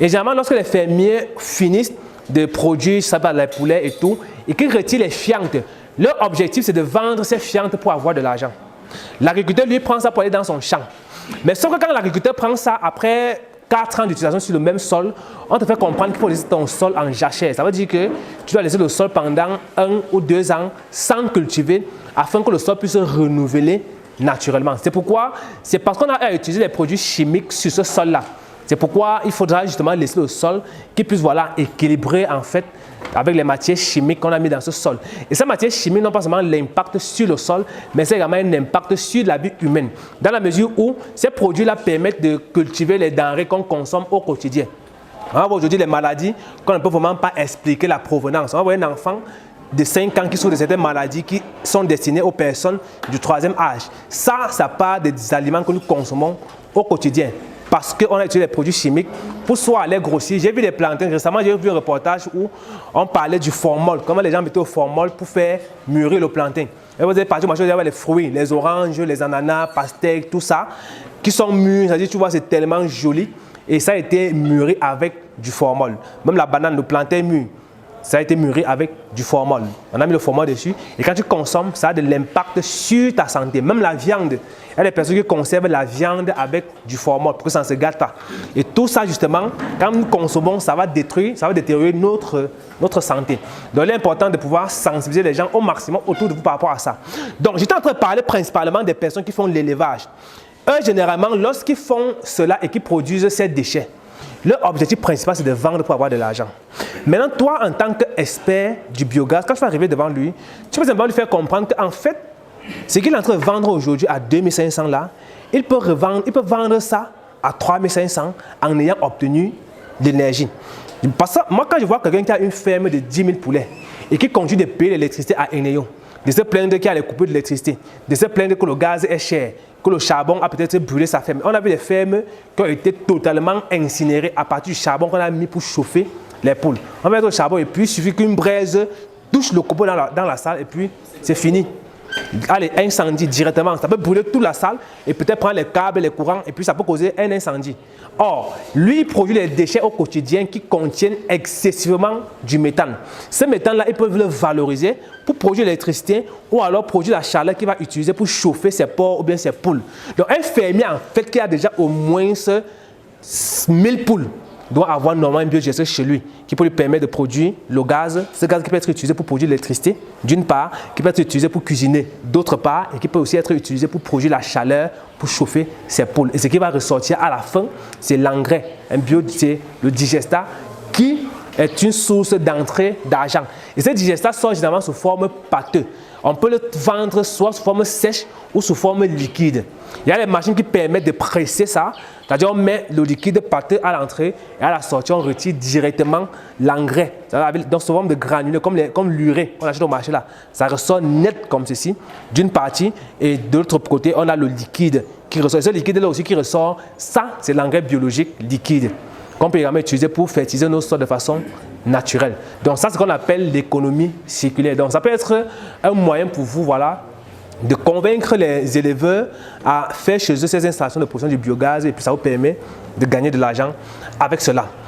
Et généralement, lorsque les fermiers finissent de produire, ça va les poulets et tout, et qu'ils retirent les fientes, leur objectif, c'est de vendre ces fientes pour avoir de l'argent. L'agriculteur, lui, prend ça pour aller dans son champ. Mais sauf que quand l'agriculteur prend ça après 4 ans d'utilisation sur le même sol, on te fait comprendre qu'il faut laisser ton sol en jachère. Ça veut dire que tu dois laisser le sol pendant 1 ou 2 ans sans cultiver afin que le sol puisse se renouveler naturellement. C'est pourquoi, c'est parce qu'on a utilisé des produits chimiques sur ce sol-là. C'est pourquoi il faudra justement laisser le sol qui puisse voilà, équilibrer en fait avec les matières chimiques qu'on a mis dans ce sol. Et ces matières chimiques n'ont pas seulement l'impact sur le sol, mais c'est également un impact sur la vie humaine. Dans la mesure où ces produits-là permettent de cultiver les denrées qu'on consomme au quotidien. Aujourd'hui, les maladies qu'on ne peut vraiment pas expliquer la provenance. On va voir un enfant de 5 ans qui souffre de certaines maladies qui sont destinées aux personnes du 3e âge. Ça part des aliments que nous consommons au quotidien. Parce qu'on a utilisé des produits chimiques pour soit aller grossir. J'ai vu des plantains. Récemment, j'ai vu un reportage où on parlait du formol. Comment les gens mettaient au formol pour faire mûrir le plantain. Et vous avez parti au marché, vous avez les fruits, les oranges, les ananas, pastèques, tout ça, qui sont mûrs. C'est-à-dire, tu vois, c'est tellement joli. Et ça a été mûri avec du formol. Même la banane, le plantain mûr, ça a été mûri avec du formol. On a mis le formol dessus. Et quand tu consommes, ça a de l'impact sur ta santé. Même la viande. Il y a des personnes qui conservent la viande avec du formol pour que ça ne se gâte pas. Et tout ça, justement, quand nous consommons, ça va détériorer notre santé. Donc, il est important de pouvoir sensibiliser les gens au maximum autour de vous par rapport à ça. Donc, j'étais en train de parler principalement des personnes qui font l'élevage. Eux, généralement, lorsqu'ils font cela et qu'ils produisent ces déchets, leur objectif principal, c'est de vendre pour avoir de l'argent. Maintenant, toi, en tant qu'expert du biogaz, quand tu vas arriver devant lui, tu peux simplement lui faire comprendre qu'en fait, ce qu'il est en train de vendre aujourd'hui à 2500 là, il peut vendre ça à 3500 en ayant obtenu l'énergie. Parce que moi, quand je vois quelqu'un qui a une ferme de 10 000 poulets et qui continue de payer l'électricité à Eneyo, de se plaindre qu'il y a les coupures d'électricité, de se plaindre que le gaz est cher, que le charbon a peut-être brûlé sa ferme. On a vu des fermes qui ont été totalement incinérées à partir du charbon qu'on a mis pour chauffer les poules. On met le charbon et puis il suffit qu'une braise touche le copeau dans la salle et puis c'est fini. Allez, incendie directement. Ça peut brûler toute la salle et peut-être prendre les câbles, les courants et puis ça peut causer un incendie. Or, lui, il produit des déchets au quotidien qui contiennent excessivement du méthane. Ce méthane-là, ils peuvent le valoriser pour produire l'électricité ou alors produire la chaleur qu'il va utiliser pour chauffer ses porcs ou bien ses poules. Donc, un fermier, en fait, qui a déjà au moins 1000 poules, doit avoir normalement un biodigesteur chez lui qui peut lui permettre de produire le gaz. Ce gaz qui peut être utilisé pour produire l'électricité, d'une part, qui peut être utilisé pour cuisiner, d'autre part, et qui peut aussi être utilisé pour produire la chaleur, pour chauffer ses poules. Et ce qui va ressortir à la fin, c'est l'engrais, c'est le digestat qui est une source d'entrée d'argent. Et ce digestat sort généralement sous forme pâteuse. On peut le vendre soit sous forme sèche ou sous forme liquide. Il y a des machines qui permettent de presser ça. C'est-à-dire on met le liquide pâteux à l'entrée et à la sortie, on retire directement l'engrais. Dans ce forme de granulés, comme l'urée qu'on achète au marché là. Ça ressort net comme ceci, d'une partie. Et de l'autre côté, on a le liquide qui ressort. Et ce liquide-là aussi qui ressort, ça, c'est l'engrais biologique liquide qu'on peut également utiliser pour fertiliser nos sols de façon naturelle. Donc ça, c'est ce qu'on appelle l'économie circulaire. Donc ça peut être un moyen pour vous, voilà, de convaincre les éleveurs à faire chez eux ces installations de production du biogaz et puis ça vous permet de gagner de l'argent avec cela.